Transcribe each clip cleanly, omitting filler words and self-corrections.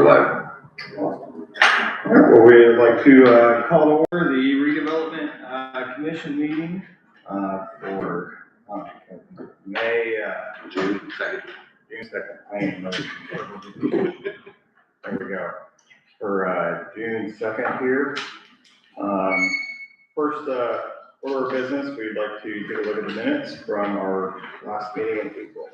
We're live. All right, well, we'd like to call to order the Redevelopment Commission meeting for May, June 2nd. June 2nd. There we go. For June 2nd here. First order of business, we'd like to take a look at the minutes from our last meeting in April.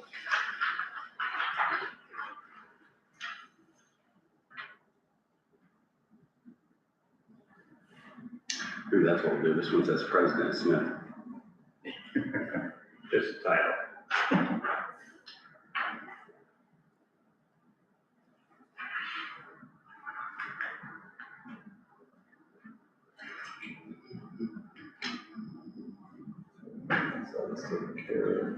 Ooh, that's what we'll do. This one says President Smith. Just a title. So let's take care of.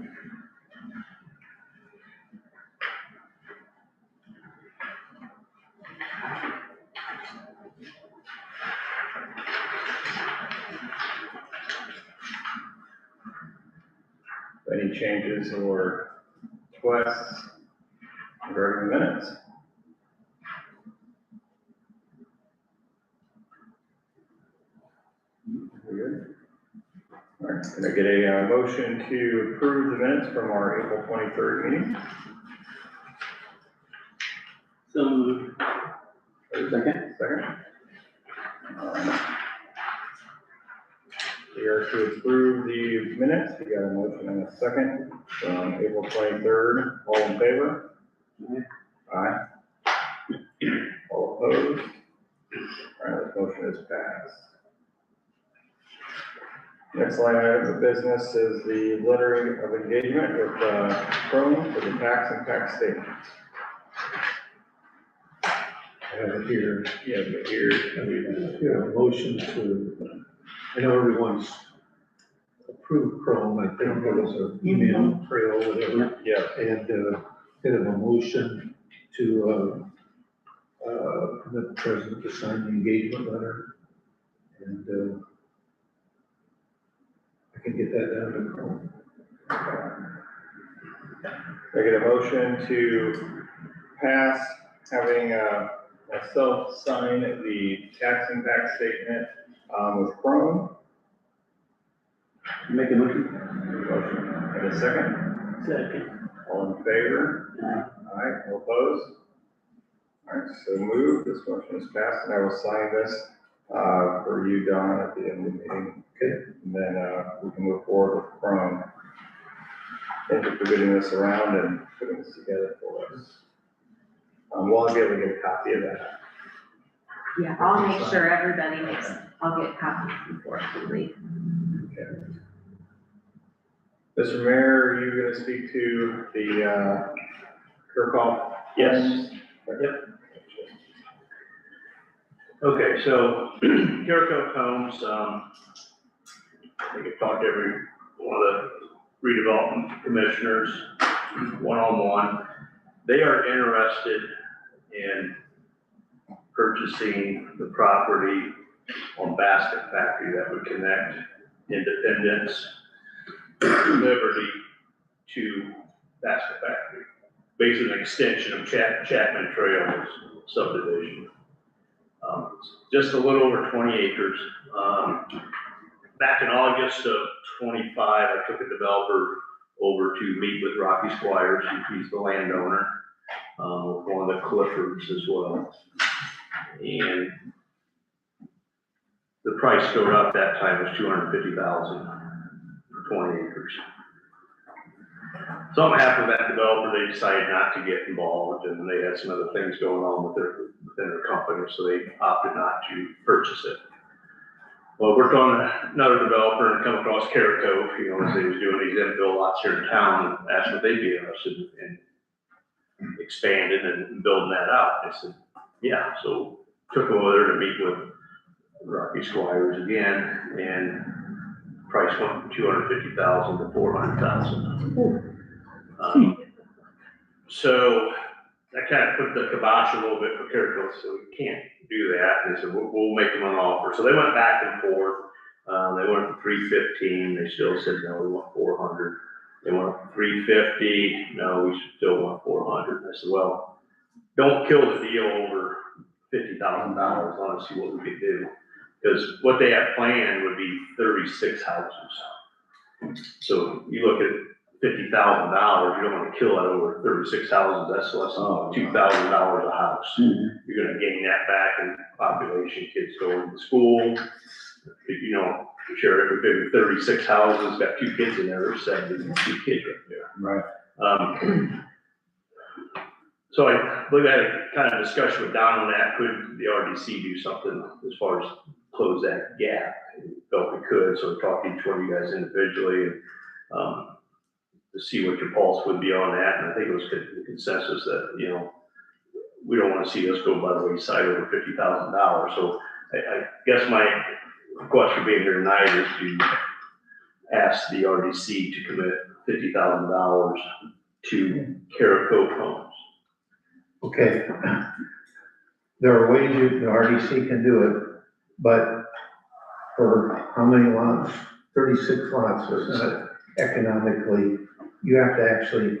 Any changes or requests regarding the minutes? We good? All right, can I get a motion to approve the minutes from our April 23rd meeting? So, second. Second. We are to approve the minutes. We got a motion and a second from April 23rd. All in favor? Aye. All opposed? All right, the motion is passed. Next line item of business is the letter of engagement with Crone for the tax impact statement. Here, Yeah, but here, a motion to, I know everyone's approved Chrome, I think there was an email trail, whatever, yeah, and kind of a motion to permit the president to sign the engagement letter, and I can get that down to Chrome. I get a motion to pass having myself sign the tax impact statement with Chrome. Make a motion. Motion and a second. Second. All in favor? Aye. All opposed? All right, so moved. This motion is passed, and I will sign this for you, Don, at the end of the meeting. Okay. And then we can move forward with Chrome. Thank you for getting this around and putting this together for us. We'll be able to get a copy of that. Yeah, I'll make sure everybody makes, I'll get copies before we leave. Okay. Mr. Mayor, are you going to speak to the Kirkhoff? Yes. Yep. Okay, so Jericho Combs, I think I've talked to every one of the redevelopment commissioners one-on-one. They are interested in purchasing the property on Basket Factory that would connect Independence, Liberty to Basket Factory. Basically an extension of Chapman Trails subdivision. Just a little over 20 acres. Back in August of 25, I took a developer over to meet with Rocky Squires, he's the landowner, with one of the Cliffords as well. And the price going up that time was $250,000 for 20 acres. Something happened with that developer, they decided not to get involved, and they had some other things going on within their company, so they opted not to purchase it. Well, worked on another developer and come across Carico, you know, as they was doing these infill lots here in town, and asked if they'd be interested in expanding and building that out. I said, yeah, so took them over there to meet with Rocky Squires again, and price went from $250,000 to $400,000. So that kind of put the kibosh a little bit for Carico, so we can't do that. And they said, we'll make them an offer. So they went back and forth. They went for $315. They still said, no, we want $400. They went up to $350. No, we still want $400. I said, well, don't kill the deal over $50,000. Let's see what we could do. Because what they have planned would be 36 houses. So you look at $50,000, you don't want to kill that over 36 houses, that's less than $2,000 a house. You're gonna gain that back in population, kids going to school. If you know, sure, if we 36 houses, got 2 kids in there, there's 72 kids right there. Right. So I believe I had a kind of discussion with Don on that, could the RDC do something as far as close that gap? Felt we could, so we talked to each one of you guys individually, and, to see what your pulse would be on that, and I think it was the consensus that, you know, we don't wanna see us go by the wayside over $50,000, so I guess my request for being here tonight is to ask the RDC to commit $50,000 to Caracoke Homes. Okay. There are ways the RDC can do it, but for how many lots? 36 lots, so it's not economically, you have to actually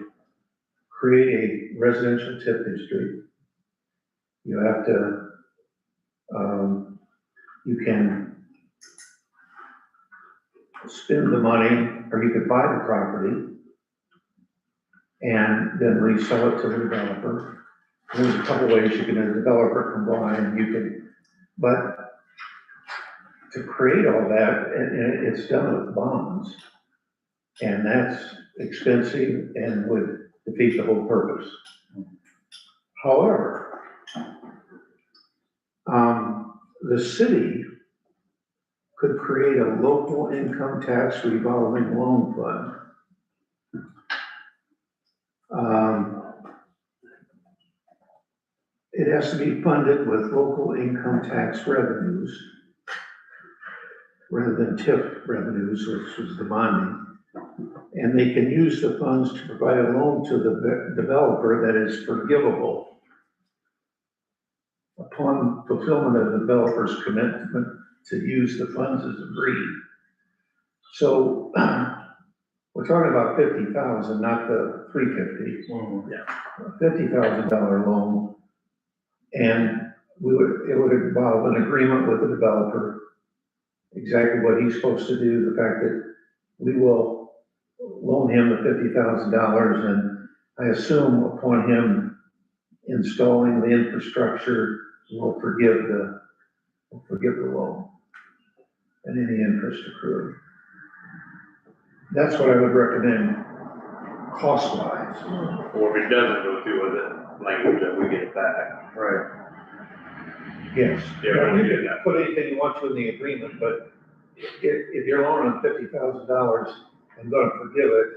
create a residential tip district. You have to, you can spend the money, or you could buy the property and then resell it to the developer. There's a couple ways you can, a developer can buy and you can, but to create all that, and it's done with bonds. And that's expensive and would defeat the whole purpose. However, the city could create a local income tax revolving loan fund. It has to be funded with local income tax revenues rather than TIF revenues, which is the bonding. And they can use the funds to provide a loan to the developer that is forgivable upon fulfillment of the developer's commitment to use the funds as agreed. So we're talking about 50,000, not the 350. $50,000 loan, and it would involve an agreement with the developer, exactly what he's supposed to do. The fact that we will loan him the $50,000, and I assume upon him installing the infrastructure, we'll forgive the loan and any interest accrued. That's what I would recommend cost-wise. Or if it doesn't go through with it, language that we get it back. Right. Yes. Yeah, You we do can that. put anything you want to in the agreement, but if you're loaning $50,000 and gonna forgive it,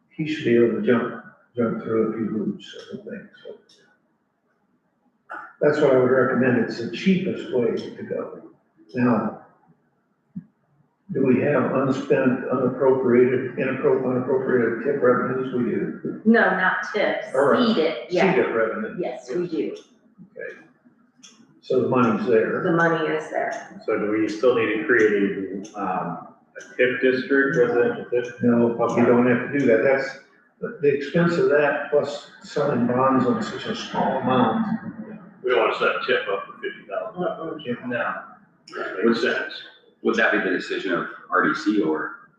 he should be able to jump through a few hoops, I think, so. That's what I would recommend. It's the cheapest way to go. Now, do we have unspent, unappropriated TIP revenues? We do. No, not tips, All right. seeded, yeah, CDIP revenue. yes, we do, Okay. So the money's there. the money is there. So do we still need to create a TIF district, residential TIF? No, you don't have to do that. That's, the expense of that plus selling bonds on such a small amount. We don't want to set a tip up for $50,000. No. Makes sense. Would that be the decision of RDC or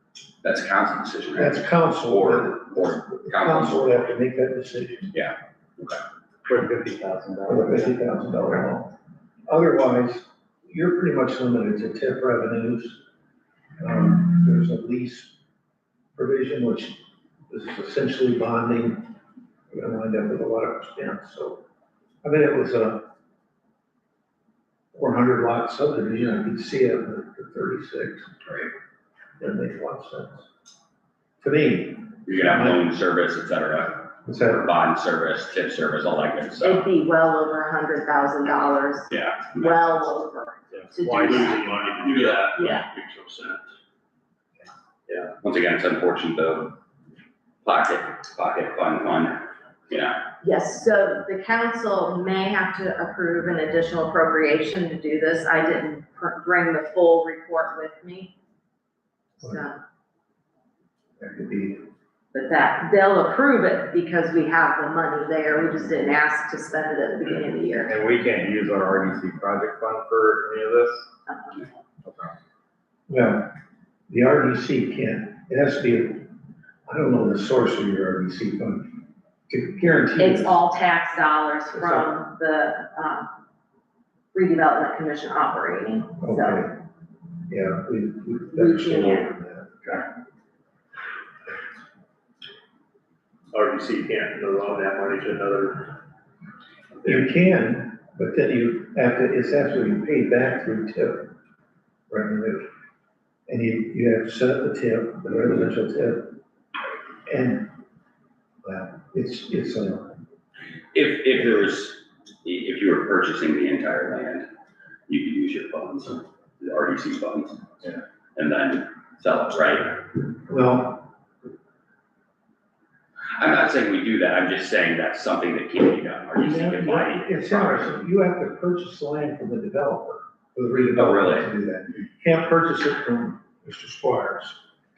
that's a council decision? Right? That's council. Or Council council. would have to make that decision For $50,000. for the $50,000 loan. Otherwise, you're pretty much limited to TIF revenues. There's a lease provision, which is essentially bonding. You're gonna wind up with a lot of expense, so. I mean, it was a 400 lot subdivision, I could see it for 36. Right. That makes a lot of sense. To me, You're gonna have loan service, et cetera, it's that, bond service, tip service, all that good It'd stuff. be well over $100,000, Yeah. well over. To do Why that. losing money to do that? Yeah. Makes no sense. Once again, it's unfortunate though, pocket fund, you know. Yes, so the council may have to approve an additional appropriation to do this. I didn't bring the full report with me. So, that could be But that, they'll approve it because we have the money there, we just didn't ask to spend it at the beginning of the year. And we can't use our RDC project fund for any of this? Okay. Well, the RDC can't, it has to be, I don't know the source of your RDC fund, to guarantee. It's this. all tax dollars from the, Redevelopment Commission operating, so. Okay, yeah, we better stay away from that. RDC can't loan that money to another. You can, but then you have to, it's actually paid back through TIF revenue. And you have to set up the TIF, the residential TIF. And, well, it's If there was, if you were purchasing the entire land, you could use your funds, the RDC funds. Yeah. And then sell it, right? well, I'm not saying we do that, I'm just saying that's something that can be done, RDC can buy. it's interesting, you have to purchase the land from the developer, for the redeveloper Oh, really? to do that. You can't purchase it from Mr. Squires.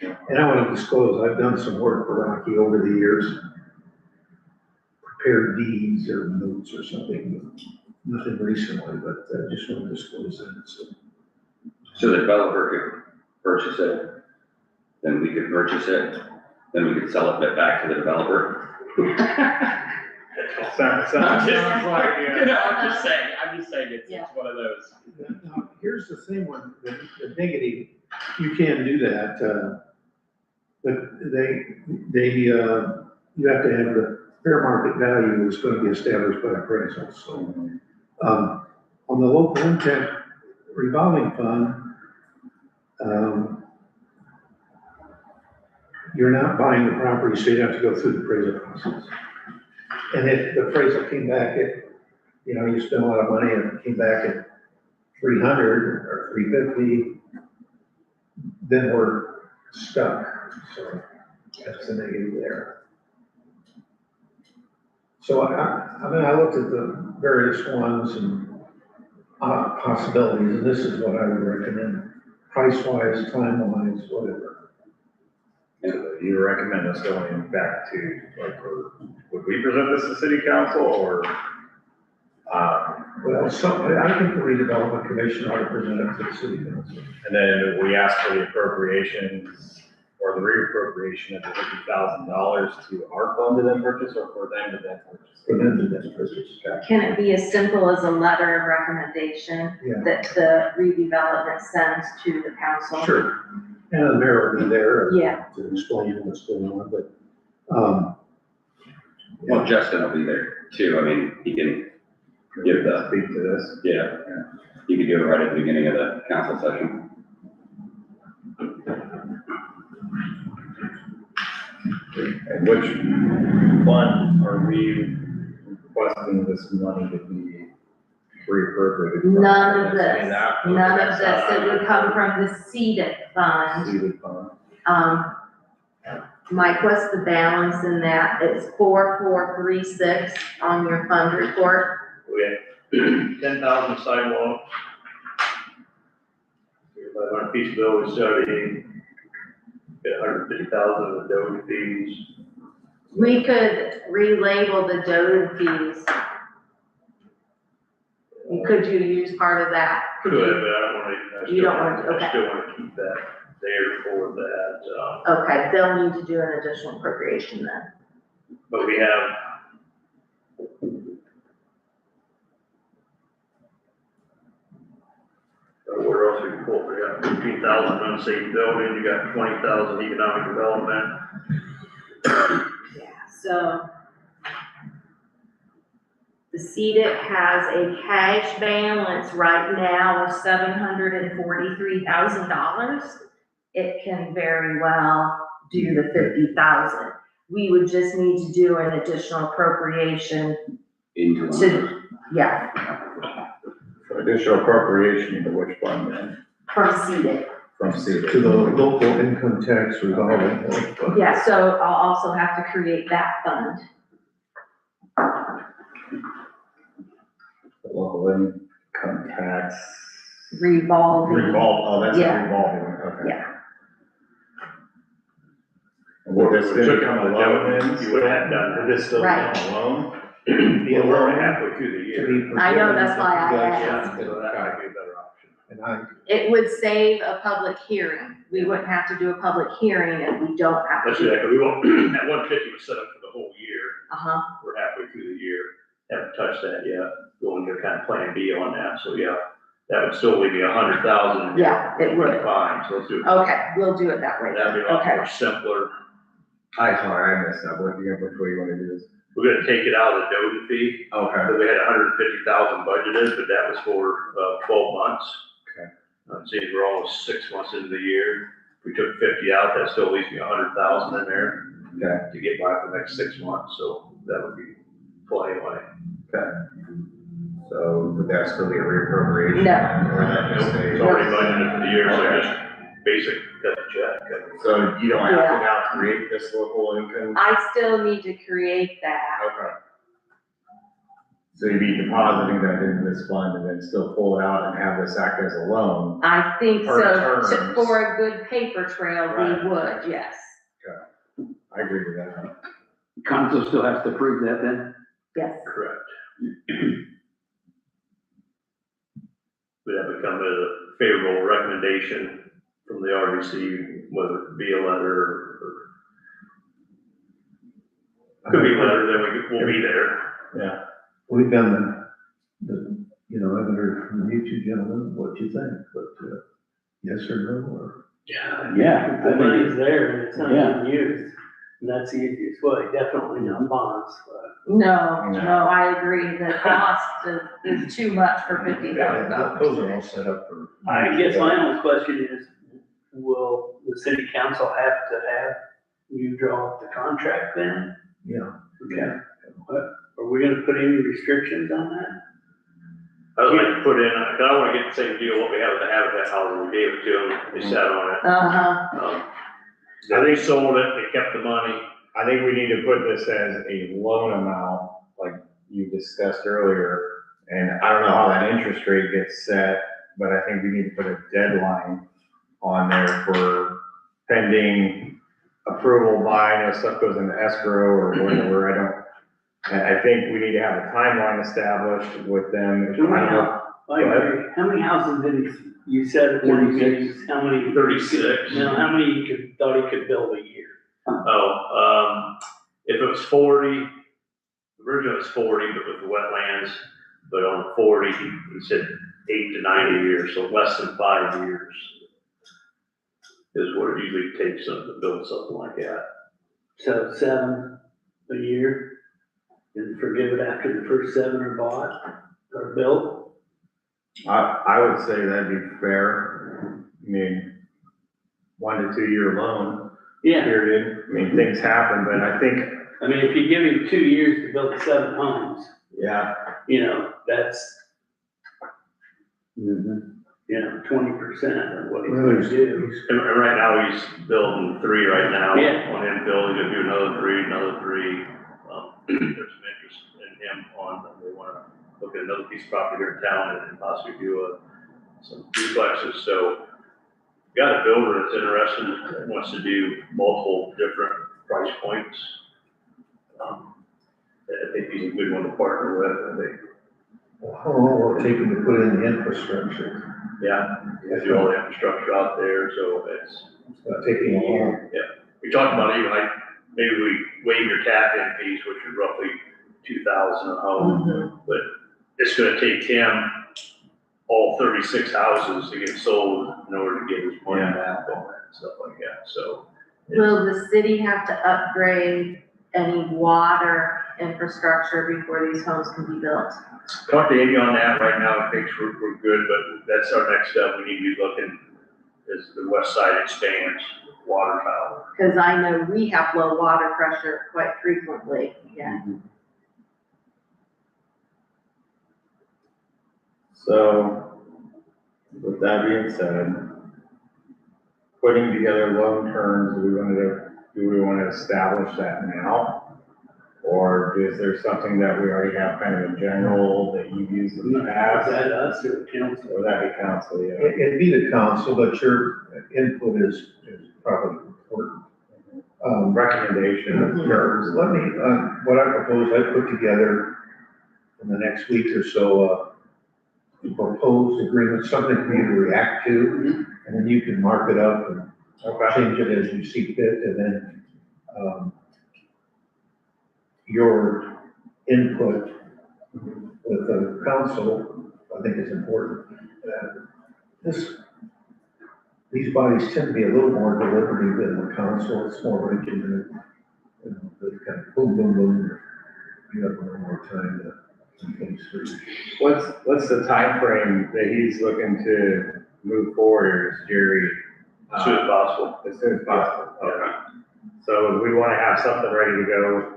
And I want to disclose, I've done some work for Rocky over the years. Prepared deeds or notes or something, nothing recently, but I just want to disclose that, so. So the developer could purchase it, then we could purchase it, then we could sell it back to the developer. Sounds like, yeah. I'm just saying, it's one of those. Now, here's the thing, when the negative, you can do that, but you have to have the fair market value is going to be established by appraisal, so. On the local impact revolving fund, you're not buying the property, so you have to go through the appraisal process. And if the appraisal came back at, you spent a lot of money and it came back at 300 or 350, then we're stuck, so that's the negative there. So I looked at the various ones and possibilities, and this is what I would recommend, price-wise, time-wise, whatever. Do you recommend us going back to, like, would we present this to city council or? Well, I think the redevelopment commission ought to present it to the city council. And then we ask for the appropriations or the reappropriation of the $50,000 to our fund to then purchase or for them to then purchase? For them to then purchase. Can it be as simple as a letter of recommendation Yeah. that the redevelopment sends to the council? Sure. And the mayor will be there Yeah, to explain what's going on, but, Well, Justin will be there too, I mean, he can give the, Speak to this. yeah, he could do it right at the beginning of the council session. And which fund are we requesting this money to be reappropriated from? none of I mean, this, that- none of that's this, not- it would come from the seeded fund. Seeded fund. Mike, what's the balance in that? It's 4436 on your fund report. We had 10,000 sidewalk. On feasibility study, got 150,000 of the fees. We could relabel the doted fees. Could you use part of that? Could have, but I don't want to. You don't want to, okay. I still want to keep that there for that, Okay, they'll need to do an additional appropriation then. but we have. Where else we can pull, we got 15,000 unsafe building, you got 20,000 economic development. Yeah, so the CEDAC has a cash balance right now of $743,000. It can very well do the 50,000. We would just need to do an additional appropriation Into to, yeah, Additional appropriation to which fund then? from CEDAC. From seeded. To the local income tax revolving fund. Yeah, so I'll also have to create that fund. The local income tax. Revolving. Oh, that's a Yeah. revolving, okay. Yeah. And Would this still become a loan then? You would have done that. Would this still Right. become a loan? Be a Well, we're loan already halfway through the to year. be I know, forgiven that's if why you I guys- asked. So that might be a better option. And I, It would save a public hearing. We wouldn't have to do a public hearing if we don't have Let's to do do. that, because we won't, that 150 was set up for the whole year. Uh-huh, We're halfway through the year, haven't touched that yet, going to kind of plan B on that, so yeah, that would still leave me 100,000. Yeah, it would. Fine, so let's do it. okay, we'll do it that way. That'd be a lot Okay. more simpler. Hi, sorry, I messed up. Which way you wanna do this? We're gonna take it out of the Doden fee, Okay. because we had 150,000 budgeted, but that was for, 12 months. Okay. Seems we're almost 6 months into the year, if we took 50 out, that still leaves me 100,000 in there. Okay. To get by for the next 6 months, so that would be plenty of money. So would that still be a reappropriation? No. Or that just It's a? already budgeted for the year, so Okay. just basic cut the check. So you don't have to now create this local income? I still need to create that. Okay. So you'd be depositing that into this fund and then still pull it out and have this act as a loan? I think Per so, terms. for a good paper trail, Right. we would, yes. I agree with that. Council still has to approve that then? Yes. Correct. Would that become a favorable recommendation from the RDC, whether it be a letter or could be a letter, then we'll be there. we've done you know, I haven't heard from you two gentlemen what you think, but, yes or no, or? Yeah. The money's there and it's not Yeah. being used, and that's the easiest way, definitely not bonds, but. No, No. no, I agree, the cost is too much for $50,000. Those are all set up for. I guess my only question is, will the city council have to have you draw up the contract then? Yeah. Okay. Are we gonna put any restrictions on that? I would like to put in, cause I wanna get the same deal what we have with the Habitat housing, we gave it to them, they sat on it. Uh-huh, They sold it, they kept the money. I think we need to put this as a loan amount, like you discussed earlier. And I don't know how that interest rate gets set, but I think we need to put a deadline on there for pending approval by, I know stuff goes into escrow or whatever, I think we need to have a timeline established with them. I don't know. I agree. How many houses did you said at one meeting, how many? 36. Now, how many thought he could build a year? If it was 40, originally it was 40, but with the wetlands, but on 40, he said 8 to 9 a year, so less than 5 years is what it usually takes them to build something like that. So 7 a year, and forgive it after the first 7 are bought or built? I would say that'd be fair. I mean, 1 to 2 year loan Yeah, period. I mean, things happen, but I think, I mean, if you give him 2 years to build 7 homes, yeah, you know, that's, 20% of what he's gonna do. And right now, he's building 3 right now. Yeah. On infill, he's gonna do another 3. There's some interest in him they wanna look at another piece of property here in town and possibly do some duplexes, so got a builder that's interested, that wants to do multiple different price points. I think he's a good one to partner with, I think. How long will it take them to put in the infrastructure? Yeah, do all the infrastructure out there, so it's. It's not taking a while. We talked about even like, maybe we waive your tap-in fees, which are roughly 2,000 a home, but it's gonna take him all 36 houses to get sold in order to get his money back on it and stuff like that, so. will the city have to upgrade any water infrastructure before these homes can be built? Talk to Amy on that right now, I think we're good, but that's our next step, we need to be looking as the west side expands, water tower. Cause I know we have low water pressure quite frequently, yeah. so with that being said, putting together loan terms, do we want to establish that now? Or is there something that we already have kind of in general that you've used in the Is past? that us or council? Or that be council, yeah? It'd be the council, but your input is probably important. recommendation. Here, let me, what I propose, I put together in the next week or so, a proposed agreement, something for you to react to, and then you can mark it up and Okay. change it as you see fit, and then, your input with the council, I think is important. These bodies tend to be a little more deliberative than the council, it's more regimented, you know, the kind of boom, boom, boom. You have a little more time to think things through. What's the time frame that he's looking to move forward, Jerry? As soon as possible. As soon as possible, okay. So we wanna have something ready to go,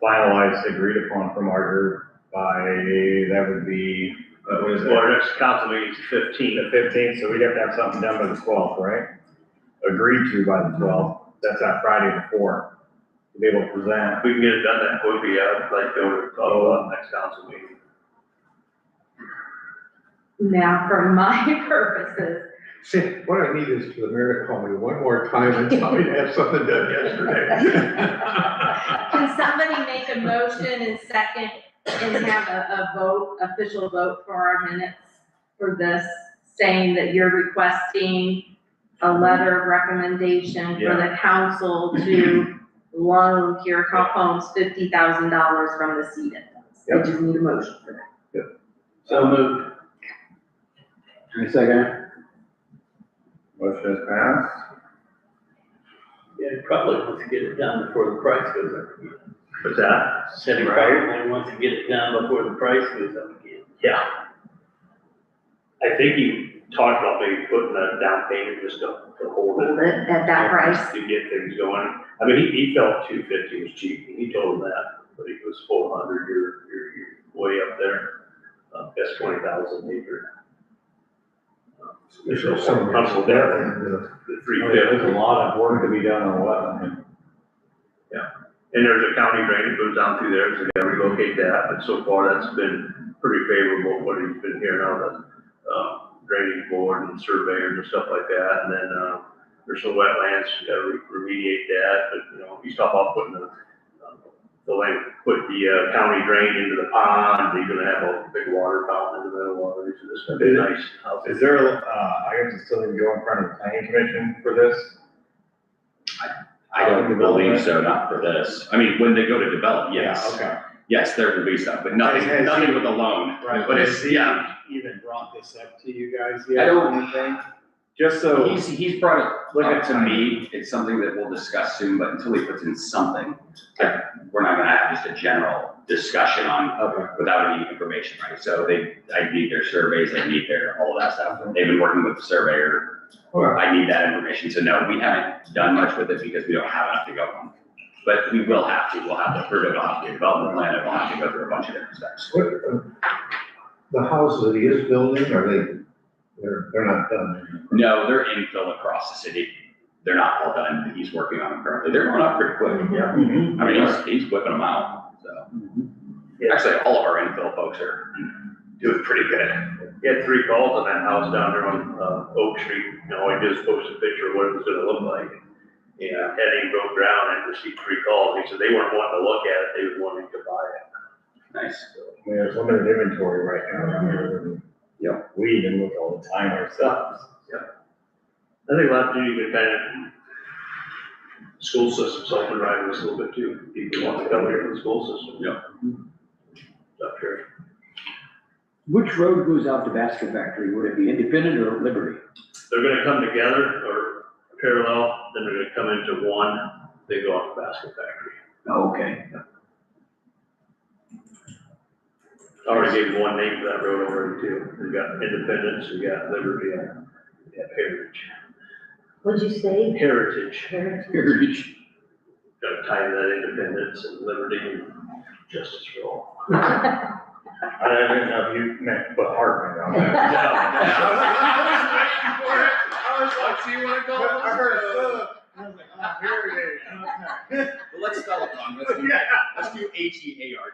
finalized, agreed upon from our group by, that would be, what is it? Well, our next council meeting is 15th. The 15th, so we'd have to have something done by the 12th, right? Agreed to by the 12th, that's that Friday before, to be able to present. If we can get it done that quickly, I'd like to go to talk about next council meeting. Now, for my purposes, See, what I need is for the mayor to call me one more time and tell me to have something done yesterday. can somebody make a motion and second and have a vote, official vote for our minutes for this, saying that you're requesting a letter of recommendation for the council to loan Kirikou Homes $50,000 from the seed funds? I just need a motion for that. So moved. Any second? Motion is passed. Yeah, he probably wants to get it done before the price goes up again. What's that? Said he probably wants to get it done before the price goes up again. Yeah. I think he talked about maybe putting a down payment just to hold it. Hold it at that price. To get things going. I mean, he felt 250 was cheap, and he told him that, but he was 400, you're way up there. That's 20,000 acre. There's So some comfortable with that, and, the There's 350. a lot of work to be done on wetland. And there's a county drain that goes down through there, so we gotta relocate that, but so far that's been pretty favorable, what he's been hearing out of the drainage board and surveyors and stuff like that, and then, there's some wetlands, you gotta remediate that, but, you know, he's talking about putting put the county drain into the pond, he's gonna have a big water fountain in the middle of it, so this is gonna be a nice house. Is there, I guess it's still need to go in front of the planning commission for this? I don't believe so, not for this. I mean, when they go to develop, yes. Okay. Yes, there will be stuff, but nothing, Has nothing he- with a loan. Right, But has it's, he yeah, even brought this up to you guys yet? I don't- or anything? Just so, he's brought it Look at up to me. It's something that we'll discuss soon, but until he puts in something, we're not gonna have just a general discussion on, okay, without any information, right? So I need their surveys, I need their, all of that stuff. They've been working with the surveyor. I need that information. So no, we haven't done much with it because we don't have enough to go on. But we will have to, we'll have to approve it, we'll have to do a development plan, and we'll have to go through a bunch of different steps. what, the houses that he is building, are they're not done? No, they're infill across the city. They're not all done. He's working on them currently. They're going up pretty quick. Yeah. I mean, he's whipping them out, so. Actually, all of our infill folks are doing pretty good. He had 3 calls on that house down there on, Oak Street, you know, I just posted a picture of what it was gonna look like. Yeah, Eddie broke ground and received 3 calls, he said they weren't wanting to look at it, they were wanting to buy it. Nice. I mean, there's limited inventory right now. Yep. We even look all the time ourselves. I think a lot to do with kind of school system self-driving this a little bit too, people want to come here from the school system. Yep. Up here. Which road goes out to Basket Factory? Would it be Independent or Liberty? They're gonna come together or parallel, then they're gonna come into one, they go off the Basket Factory. Oh, okay. I already gave one name for that road already too. We got Independence, we got Liberty, and we have Heritage. What'd you say? Heritage, Heritage. gotta tie in that Independence and Liberty and Justice for all. I didn't know if you meant put Hartman on that. I was like, so you wanna go? I heard, I was like, oh, here it is. Well, let's spell it wrong. Let's do Heart.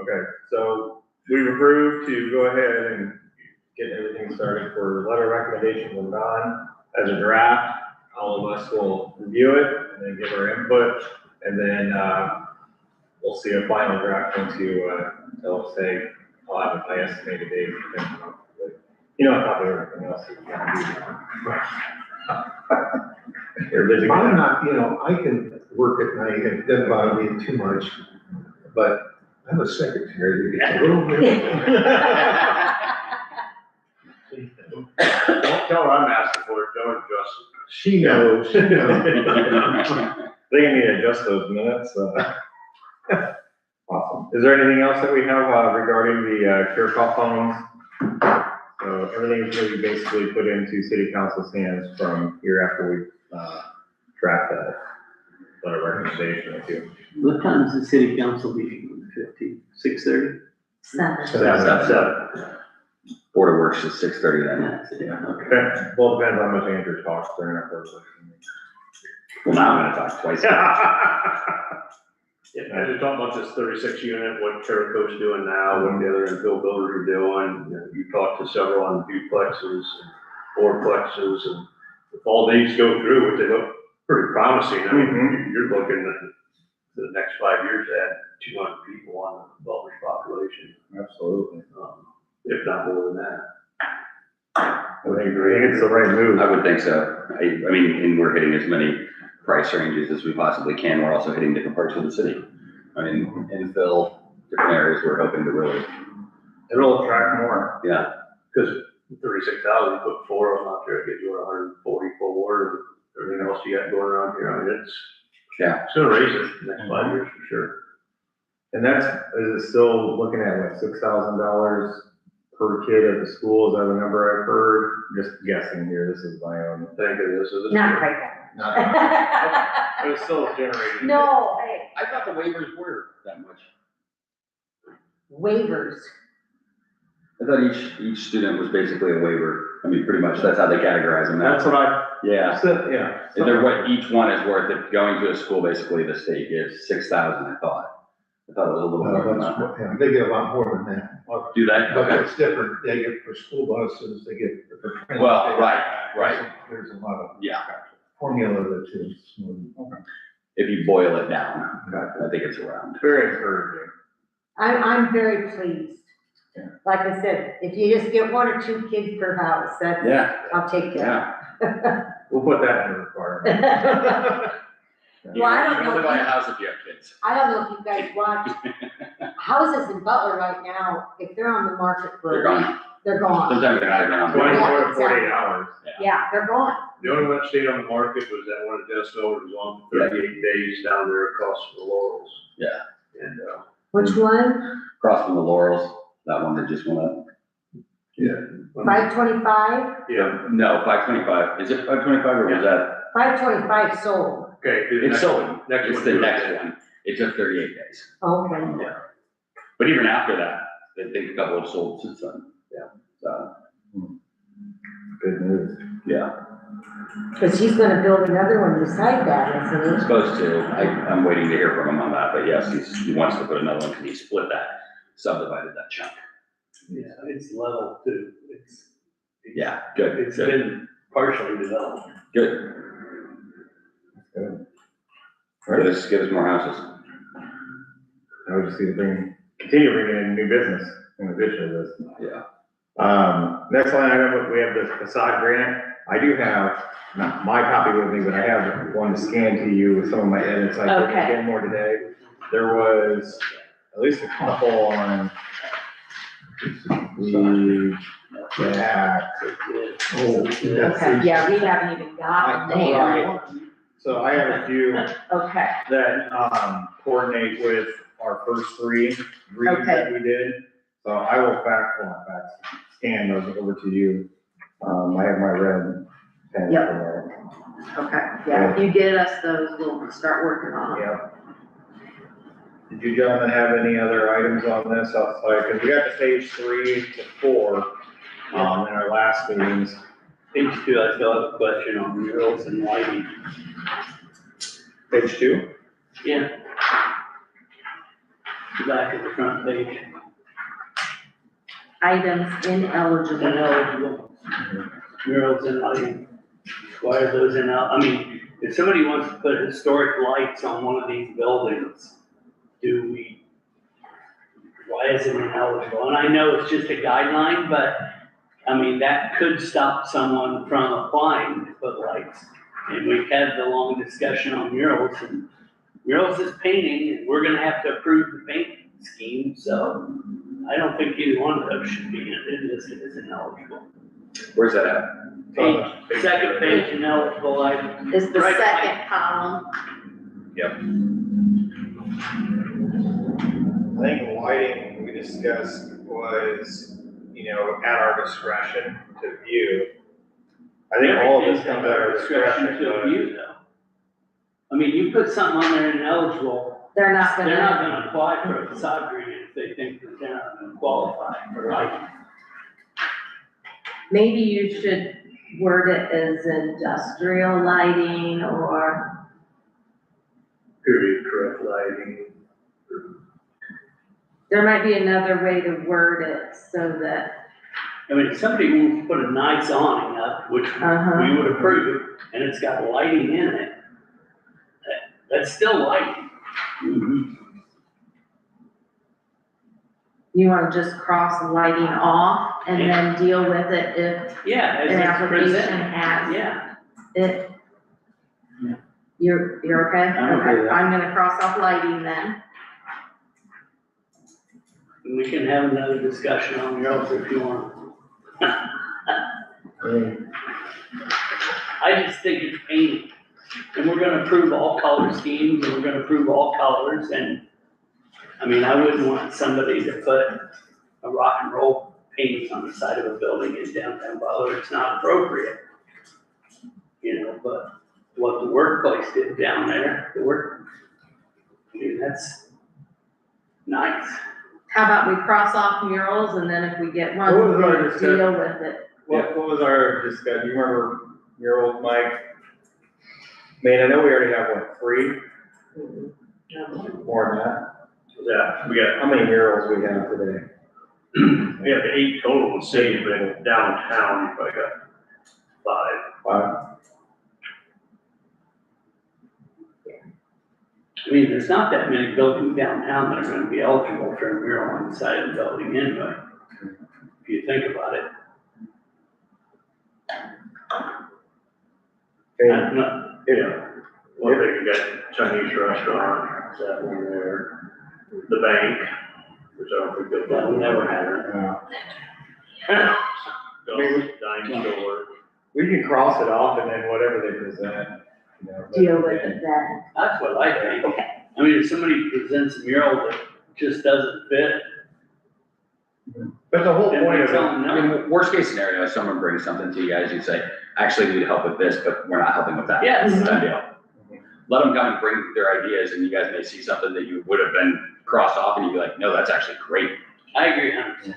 Okay, so we've approved to go ahead and get everything started for letter recommendation from Don as a draft. All of us will review it and then give our input, and then, we'll see a final draft once they'll say, I'll have my estimated date. You know, on top of everything else. that we gotta do. You're busy. I'm not, I can work at night, and it doesn't bother me too much, but I'm a secretary, it's a little bit. Don't tell her I'm asking for it, don't adjust it. She knows, she knows. They need to adjust those minutes. Awesome. Is there anything else that we have regarding the care call phones? So everything's going to be basically put into city council's hands from here after we draft that letter recommendation with you. What time is the city council meeting on the 15th? 6:30? 7. Board of Works is 6:30 then. Yeah, okay. Okay. Well, it depends on how much Andrew talks during our first session. Well, now I'm gonna talk twice. Yeah, as we talk about this 36 unit, what Terraco's doing now, what the other infill builders are doing, you talked to several on duplexes and fourplexes, and if all these go through, which they look pretty promising, I mean, you're looking at the next 5 years to add 200 people on the Butler's population, Absolutely. if not more than that. I think it's the right move. I would think so. I mean, and we're hitting as many price ranges as we possibly can. We're also hitting different parts of the city. I mean, infill, different areas we're hoping to really, It'll attract more. yeah. Because 36,000, you put 4 of them out there, it gets you 140 full water, and everything else you got going around here, I mean, it's gonna raise it the next 5 years for sure. And is it still looking at what, $6,000 per kid at the school? Is that the number I've heard? Just guessing here, this is my own. Think of this as a. Not quite that. But it's still generating. No, I thought the waivers were that much. waivers. I thought each student was basically a waiver. I mean, pretty much, that's how they categorize them. That's what I, Yeah. yeah. And they're what each one is worth. If going to a school, basically the state gives 6,000, I thought. I thought it was a little more than that. Yeah, they get a lot more than that. Do that? But Okay. it's different, they get for school buses, they get for. transit. Well, right. There's a lot of Yeah. formula that's is. If you boil it down, I think it's around. Very encouraging. I'm very pleased. Yeah. Like I said, if you just get 1 or 2 kids per house, that's, Yeah, I'll take that. yeah. We'll put that in the requirement. Well, I don't You can know only if buy a you- house if you have kids. I don't know if you guys watch, houses in Butler right now, if they're on the market for They're a week, gone. they're gone. Sometimes they're not even on. 24 Yeah, to 48 hours. Yeah, they're gone. The only one that stayed on the market was that one at Dennisville, it was on for 38 days down there across from the Laurels. Yeah. And, Which one? Across from the Laurels, that one that just went up. 525? yeah, No, 525. Is it 525 or was that? 525 sold. okay. the It's next sold. one- Next It's one. the next one. It took 38 days. Okay. But even after that, I think a couple have sold since then. Yeah. So, Good news. yeah, Because he's gonna build another one beside that, isn't he? supposed to. I'm waiting to hear from him on that, but yes, he wants to put another one because he split that, subdivided that chunk. Yeah, it's level too. Yeah, good, It's good, been partially developed. good. Good. Get us more houses. I would just see continue bringing in new business in addition to this. Yeah. Next line item, we have this facade grant. I do have, not my copy with me, but I have one to scan to you with some of my edits. I did Okay. get more today. There was at least a couple on the back. Oh, Okay, yeah, we haven't even gotten there. Right. So I have a few Okay, that, coordinate with our first 3 reads that we did. So I will scan those over to you. I have my red pen. Yep. there. okay, yeah, if you get us those, we'll start working on them. Yep. Did you gentlemen have any other items on this outside? Because we got to page 3 to 4, in our last meetings. Page 2, I still have a question on murals and lighting. Page 2? Yeah. The back of the front page. Items ineligible. Ineligible. Murals and lighting. Why are those I mean, if somebody wants to put historic lights on one of these buildings, why is it ineligible? And I know it's just a guideline, but, I mean, that could stop someone from applying to put lights. And we've had the long discussion on murals, and murals is painting, and we're gonna have to approve the paint scheme, so I don't think either one of those should be listed as ineligible. Where's that at? Second page ineligible item. It's the Right. second column. I think lighting we discussed was, at our discretion to view. I think all of this comes at our discretion, To view though. I mean, you put something on there ineligible, They're not they're not gonna, gonna apply for a facade grant if they think that they're not gonna qualify for lighting. maybe you should word it as industrial lighting or, Period, correct lighting. there might be another way to word it so that, I mean, if somebody wants to put a nice awning up, which we would approve, and it's got lighting in it, that's still lighting. you wanna just cross lighting off and then deal with it if Yeah, as an it's application presented. has Yeah, it. You're okay? I'm okay with that. I'm gonna cross off lighting then. and we can have another discussion on murals if you want. I just think it's painting, and we're gonna approve all color schemes, and we're gonna approve all colors, and, I mean, I wouldn't want somebody to put a rock and roll painting on the side of a building in downtown Butler, it's not appropriate. But what the workplace did down there, I mean, that's nice. How about we cross off murals and then if we get one, What was our we'll discussion? deal with it. What was our discussion? Do you remember murals, Mike? I mean, I know we already have, 3? More than that. Yeah, we got, How many murals we have today? we have 8 total in the city, but downtown, you probably got 5. 5? I mean, there's not that many buildings downtown that are gonna be eligible for a mural on the side of the building anyway, if you think about it. And Not, one thing, you got Chinese restaurant, that one there, the bank, which I don't think they'll. That will never happen. Dime store. we can cross it off and then whatever they present, Deal with it then. That's what I think. I mean, if somebody presents a mural that just doesn't fit, But the whole then point we of tell it, them I no. mean, worst case scenario, is someone brings something to you guys, you say, actually, we need help with this, but we're not helping with that. Yes. Done deal. Let them come and bring their ideas, and you guys may see something that you would have been crossed off, and you'd be like, no, that's actually great. I agree 100%.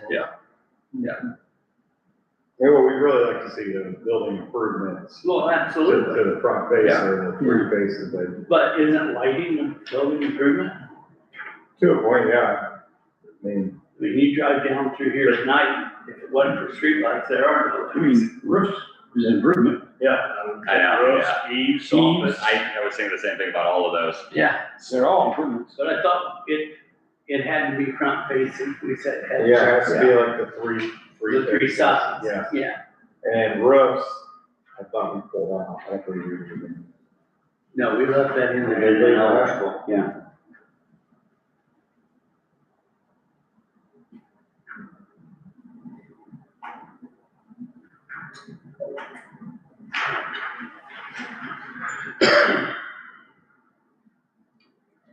what we really like to see the building improvements Well, absolutely. to the front face Yeah. or the 3 faces, But isn't lighting a building improvement? to a point, yeah. I mean, I mean, you drive down through here at night, if it wasn't for streetlights, there are no I lights. mean, roofs is an improvement. Yeah. I know, Roofs, eaves, soffits. I was thinking the same thing about all of those. Yeah. They're all improvements. But I thought it had to be front facing, we said. it had to yeah, it has to be like the 3 The 3 faces. sides. Yeah, Yeah, and roofs, I thought we pulled out, I think we did. no, we left that in They there. leave electrical. Yeah.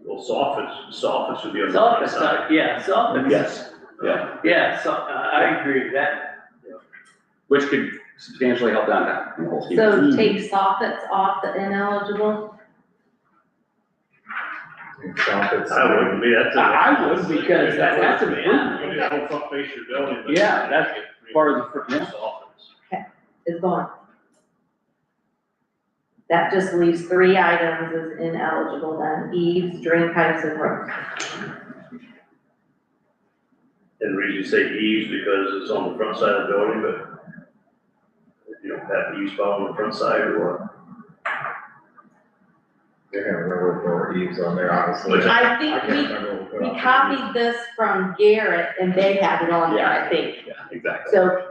Well, soffits would be on the Soffit side. side, yeah, soffit. Yes. Yeah. Yeah, so, I agree with that. Which could substantially help downtown in the whole scheme. So take soffits off the ineligible. I wouldn't be, that's. I would, because that's an improvement. You need a whole front face of your building. but- Yeah, that's part of the fr- yeah. Soffits. Is gone. That just leaves 3 items as ineligible then, eaves, drain pipes, and roof. And the reason you say eaves because it's on the front side of the building, but You don't have to use phone on the front side or what? They're gonna remember for eaves on there, honestly. I I think can't remember what put we on the copied this from Garrett and they have it on there, I think. Yeah, exactly. So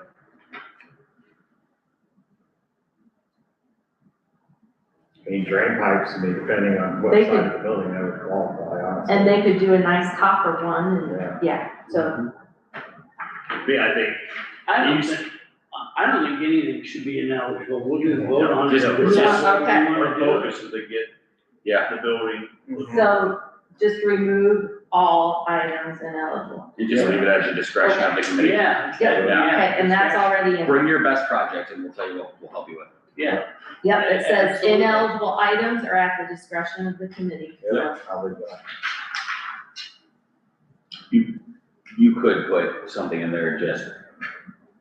I mean, drain pipes, I mean, depending on what They side could- of the building, that would qualify, honestly. and they could do a nice copper one, and, Yeah. yeah, so, Yeah, I think, I don't think anything should be ineligible, we'll just vote on it. Yeah, This is yeah, what we okay. wanna our do. focus is to get Yeah, the building. so just remove all items ineligible. you just leave it at your discretion of the committee. Yeah. Yep, Yeah. okay, and that's already in. Bring your best project and we'll tell you what we'll help you with. Yeah, Yep, it says Absolutely. ineligible items are at the discretion of the committee. Yeah, I'll leave that. You could put something in there, just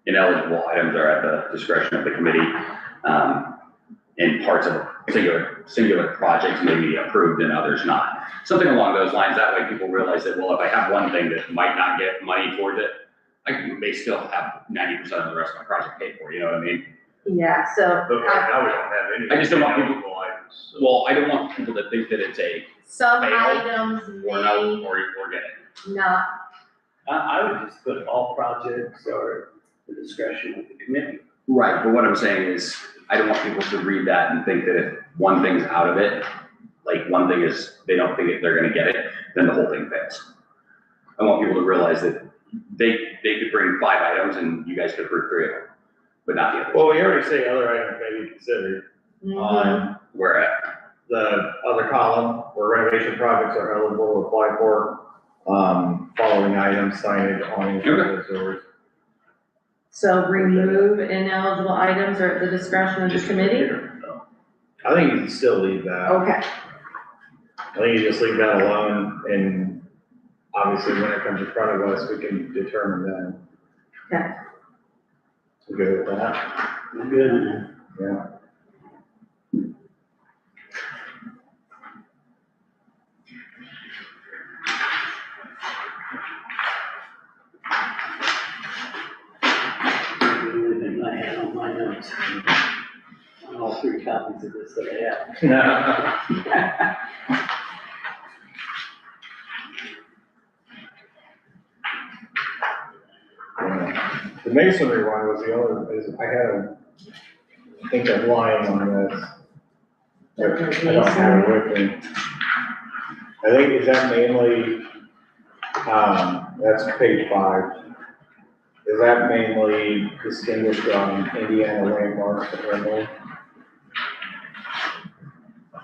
ineligible items are at the discretion of the committee. And parts of singular projects may be approved and others not. Something along those lines, that way people realize that, well, if I have one thing that might not get money towards it, I may still have 90% of the rest of my project paid for, you know what I mean? Yeah, so, But right now, we don't have any. I just don't want people- ineligible items, so. Well, I don't want people to think that it's a some Fail. items or no, may or get it. not, I would just put all projects are the discretion of the committee. Right, but what I'm saying is, I don't want people to read that and think that if one thing's out of it, like one thing is, they don't think they're gonna get it, then the whole thing fails. I want people to realize that they could bring 5 items and you guys could approve 3 of them, but not the others. Well, we already say other items may be considered on Where at? the other column where renovation projects are eligible to apply for, following items, signage, awnings, windows, doors. so remove ineligible items are at the discretion of the committee? I think you can still leave that. Okay, I think you just leave that alone, and obviously when it comes in front of us, we can determine then. Okay. You good with that? Good. Yeah. The only thing I had on my notes. On all 3 copies of this that I have. No. The masonry one was the only, I think I'm lying on this. I don't have it with me. I think, is that mainly, that's page 5. Is that mainly distinguished on Indiana landmarks only?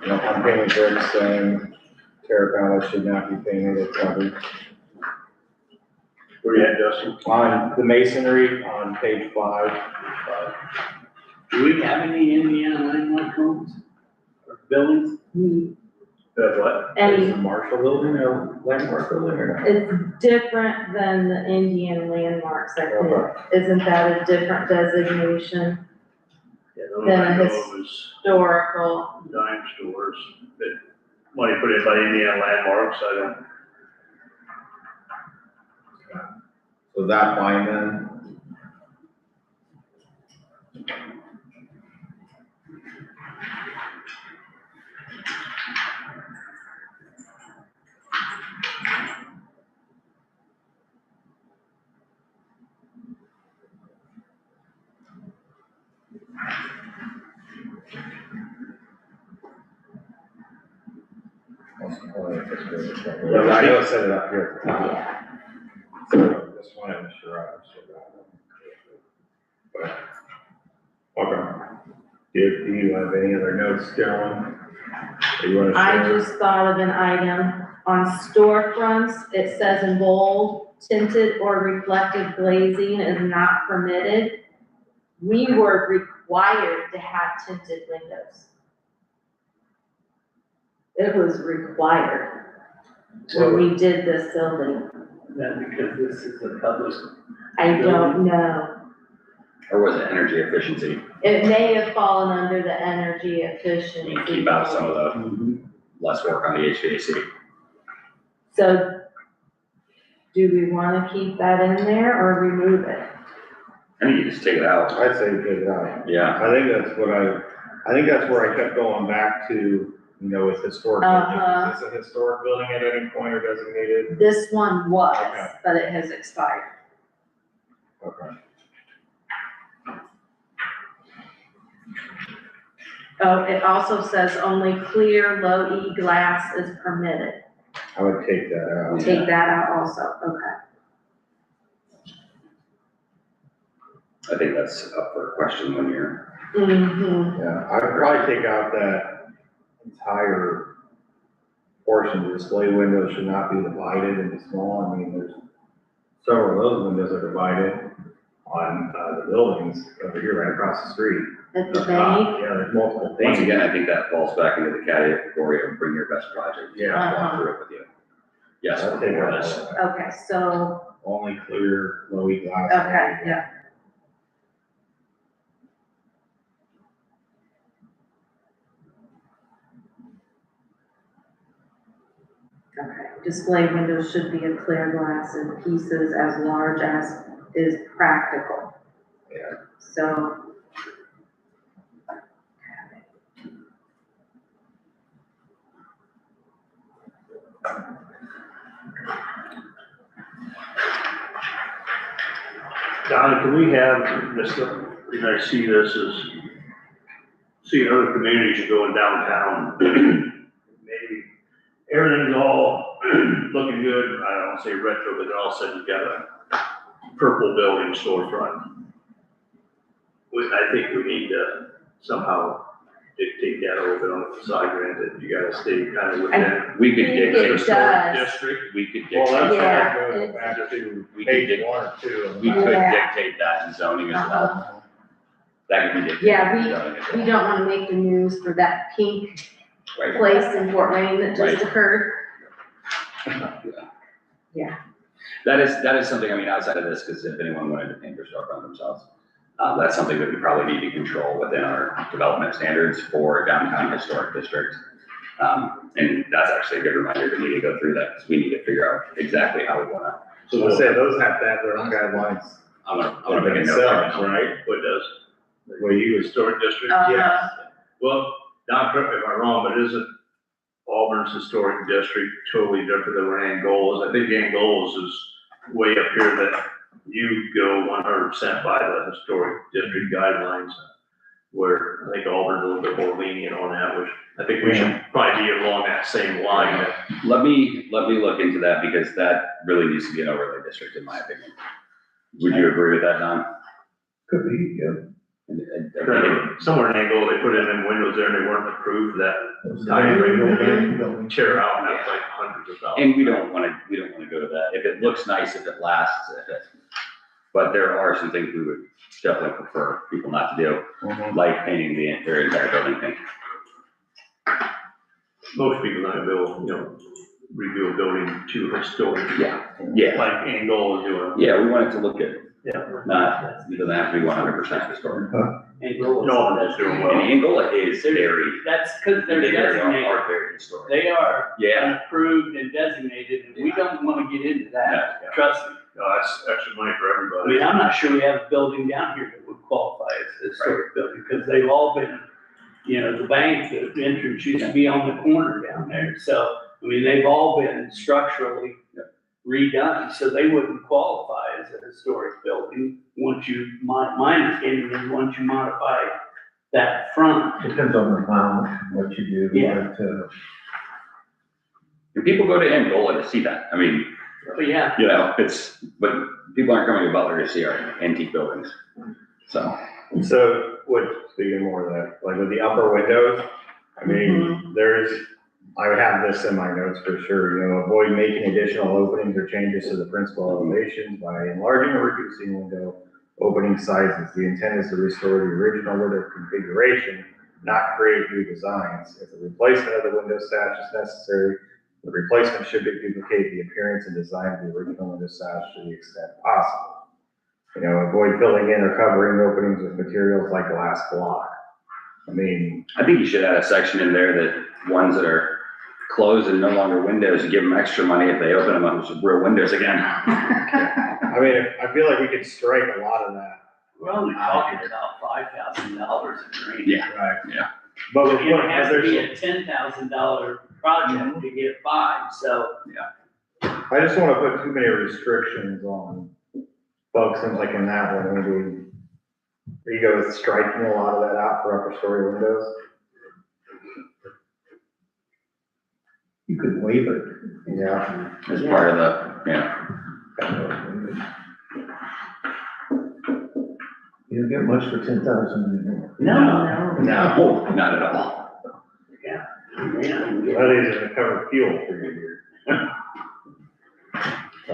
You know, unpainted bricks saying terracotta should not be painted, it's covered. Where you at, Justin? On the masonry on page 5, Do we have any Indiana landmark homes or buildings? What? is any, the Marshall building or landmark building or not? it's different than the Indian landmarks, I think. Okay. Isn't that a different designation? Yeah, the only Then thing I know it's- of is Historical, dime stores, that money put in by Indiana landmarks, I don't. So is that fine then? Yeah, I know it said it up here at the top. yeah. So just wanted to make sure I understood that. But, okay. Do you have any other notes, gentlemen? That you want to I share? just thought of an item on storefronts, it says in bold, tinted or reflective glazing is not permitted. We were required to have tinted windows. It was required when we did this building. That because this is a public. I don't know. Or was it energy efficiency? It may have fallen under the energy I efficiency. mean, keep out some of the less work on the HVAC. So do we want to keep that in there or remove it? I think you just take it out. I'd say take it out. Yeah. I think that's where I kept going back to, with historic Uh-huh. buildings. Is this a historic building at any point or designated? This one was, Okay. but it has expired. Okay. Oh, it also says only clear, low E glass is permitted. I would take that out. Take that out also, okay. I think that's up for a question when you're, Mm-hmm. Yeah, I'd probably take out that entire portion. The display windows should not be divided into small. I mean, there's several of those windows are divided on, the buildings over here right across the street. At the bank, Yeah, there's multiple once things. again, I think that falls back into the category of bring your best project. Yeah. I'll walk through it with you. Yes, I'd take before out this. all that. okay, so, Only clear, low E glass. okay, yeah. Okay, display windows should be a clear glass in pieces as large as is practical. Yeah. So. Donna, can we have this, and I see this as, see other communities are going downtown. Maybe everything's all looking good, I don't say retro, but all of a sudden you've got a purple building storefront. I think we need to somehow dictate that a little bit on the side, granted, you gotta stay kind of within. We could think dictate it Historic does. district. We could Well, that's dictate, Yeah, why I go it- back to We page could- 1 or 2. we could Yeah. dictate that in zoning as Uh-huh. well. That could be dictated. Yeah, in zoning as We well. don't wanna make the news for that pink Right. place in Fort Wayne that just Right. occurred. That is something, I mean, outside of this, because if anyone wanted to paint their storefront themselves, that's something that we probably need to control within our development standards for downtown historic district. And that's actually a good reminder to me to go through that, because we need to figure out exactly how we wanna. So we'll say those have to have their own guidelines I'm gonna make a note. themselves, right now. right? What does, Well, you was, historic district? Uh-huh. Well, Don, correct me if I'm wrong, but isn't Auburn's historic district totally different than where Angolas? I think Angolas is way up here that you go 100% by the historic district guidelines, where I think Auburn's a little bit more lenient on that, which I think we should probably be along that same line. Let me look into that, because that really needs to be an overlay district, in my opinion. Would you agree with that, Don? Could be, yeah. Somewhere in Angola, they put in them windows there and they weren't approved for that Those Time frame. building. tear out, and that's like hundreds of thousands. And we don't wanna go to that. If it looks nice, if it lasts, but there are some things we would definitely prefer people not to do, like painting their entire building pink. Most people don't build, rebuild a building to historic, Yeah, like Angola is doing. yeah, we want it to look good, Yeah. not, it doesn't have to be 100% historic. No, that's doing And well. Angola is very, That's because they're they designated, are very historic. they are Yeah. approved and designated, and we don't wanna get into that, Yeah. trust me. No, that's extra money for I everybody. mean, I'm not sure we have a building down here that would qualify as a historic building, because they've all been, the bank, the entrance used to be on the corner down there, so, I mean, they've all been structurally redone, so they wouldn't qualify as a historic building once my understanding is once you modify that front. Depends on the amount, what you do, Yeah. but, And people go to Angola to see that. I mean, But yeah, but people aren't coming to Butler to see our antique buildings. So, So, speaking more of that, like with the upper windows, I mean, I would have this in my notes for sure, avoid making additional openings or changes to the principal elevations by enlarging or reducing window opening sizes. The intent is to restore the original window configuration, not create new designs. If a replacement of the window sash is necessary, the replacement should duplicate the appearance and design of the original window sash to the extent possible. Avoid filling in or covering openings with materials like glass block. I mean, I think you should add a section in there that ones that are closed and no longer windows, you give them extra money if they open them up as real windows again. I feel like we could strike a lot of that We're only talking about $5,000 a drain. Yeah. Right. Yeah. But we're It putting, has to be there's, a $10,000 project to get 5, so. I just don't wanna put too many restrictions on folks, and like in that one, maybe. You go with striking a lot of that out for upper story windows. You could waive it. Yeah. As part of the, yeah. You don't get much for 10,000 anymore. No. No, not at all. Yeah. That is to cover fuel for you here. So,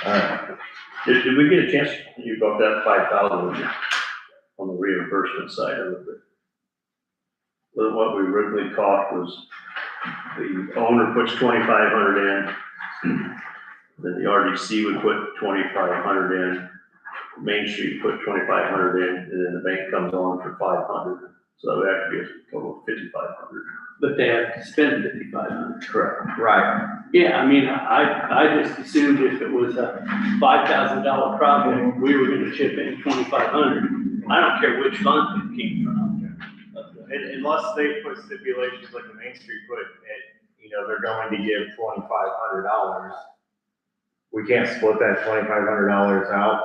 alright. Did we get a chance, you got that 5,000 on the reimbursement side of it? But what we originally talked was the owner puts 2,500 in, then the RDC would put 2,500 in, Main Street put 2,500 in, and then the bank comes on for 500. So that would actually be a total of 5,500. But they have to spend 5,500. Correct. Right. Yeah, I mean, I just assumed if it was a $5,000 project, we were gonna chip in 2,500. I don't care which fund it came from. Unless they put stipulations like the Main Street put, they're going to give $2,500. We can't split that $2,500 out.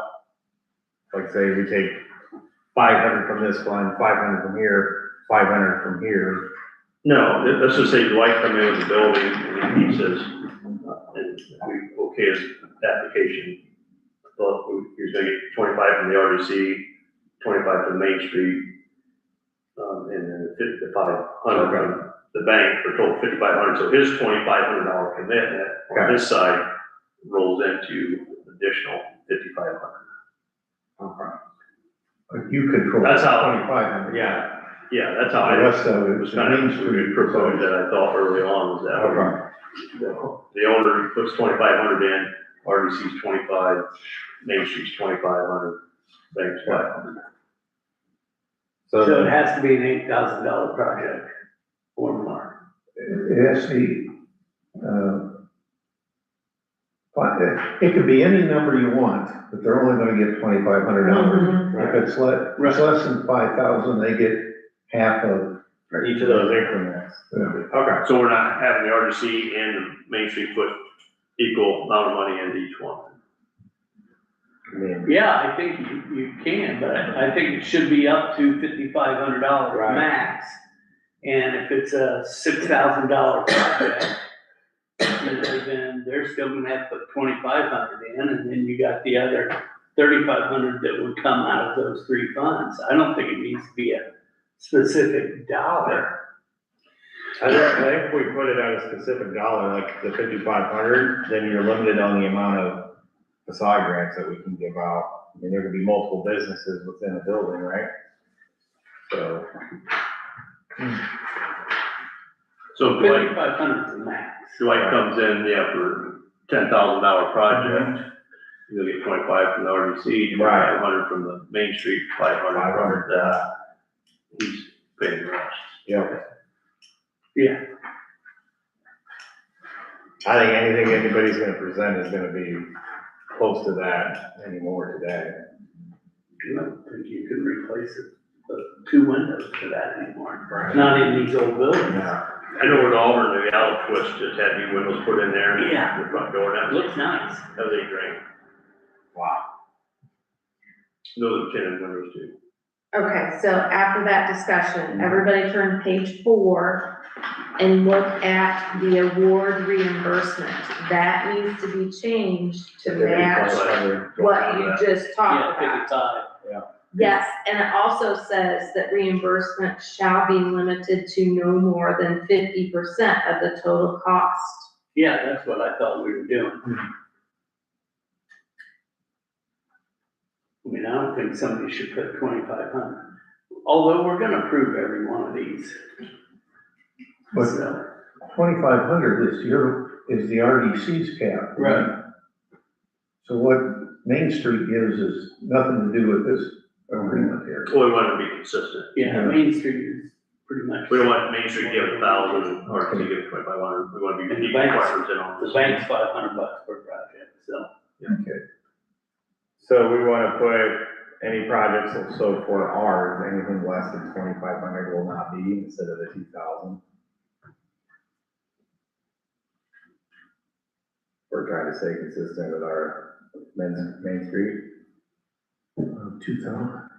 Like say we take 500 from this fund, 500 from here, 500 from here. No, let's just say Dwight come in with the building, and he says, and we okay his application. Well, he's gonna get 25 from the RDC, 25 from Main Street, and then 500 from the bank, for total 5,500. So his $2,500 commitment on this side rolls into additional 5,500. You control That's how- 2,500. Yeah, that's how The I rest of it was is kind Main of Street. proposed that I thought early on was that. The owner puts 2,500 in, RDC's 25, Main Street's 2,500, bank's 500. So it has to be an $8,000 project or more. It has to be, it could be any number you want, but they're only gonna get $2,500. If it's less than 5,000, they get half of. Each of those increments. Yeah. Okay. So we're not having the RDC and the Main Street put equal amount of money into each one. I mean, Yeah, I think you can, but I think it should be up to $5,500 Right. max. And if it's a $6,000 project, then they're still gonna have to put 2,500 in, and then you got the other 3,500 that would come out of those 3 funds. I don't think it needs to be a specific dollar. I think if we put it at a specific dollar, like the 5,500, then you're limited on the amount of facade grants that we can give out. I mean, there could be multiple businesses within a building, right? So. So Dwight 5,500 is the max. comes in, for $10,000 project, you'll get 25 from the RDC, 500 from the Main Street, 500 from that. He's paying the rest. Yeah. Yeah. I think anything anybody's gonna present is gonna be close to that anymore today. I don't think you can replace it, 2 windows for that anymore. Not in these old buildings. Yeah. I know where the Auburn, the Allen Twist just had new windows put in there. Yeah. The front door, that Looks nice. how they drain. Wow. Those are tenant windows too. Okay, so after that discussion, everybody turn to page 4 and look at the award reimbursement. That needs to be changed to match what you just Yeah, talked about. 55. Yes, and it also says that reimbursement shall be limited to no more than 50% of the total cost. Yeah, that's what I thought we were doing. I mean, I don't think somebody should put 2,500, although we're gonna approve every one of these. But So, 2,500 is the RDC's cap. Right. So what Main Street gives is nothing to do with this agreement here. Well, we want to be consistent. yeah, Main Street is pretty much. We don't want Main Street giving 1,000 or to give 2,500. We want to be And the equal banks- partners in on The this. bank's $500 per project, so. Okay. So we wanna put any projects, so for ours, anything less than 2,500 will not be instead of the 2,000. We're trying to stay consistent with our Main Street. 2,000.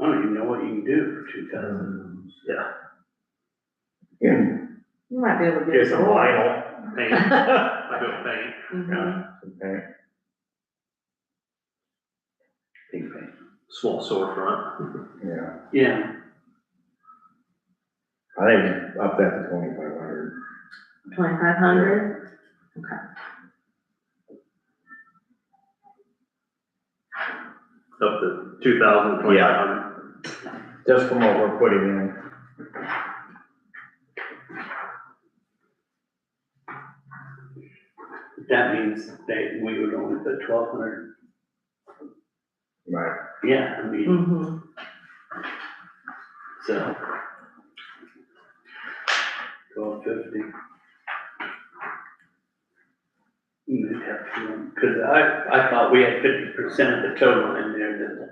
I don't even know what you can do for 2,000. Yeah. Yeah, You might be able to get get some some more. vinyl. Paint, I do paint. Mhm. Some paint. Pink paint. Small storefront. Yeah, Yeah, I think up that to 2,500. 2,500? Up to 2,000, 2,500. Just from what we're putting in. that means that we would only put 1,200. Right. Yeah, I mean, Mhm. so. 1,250. You'd have to, cause I thought we had 50% of the total in there, that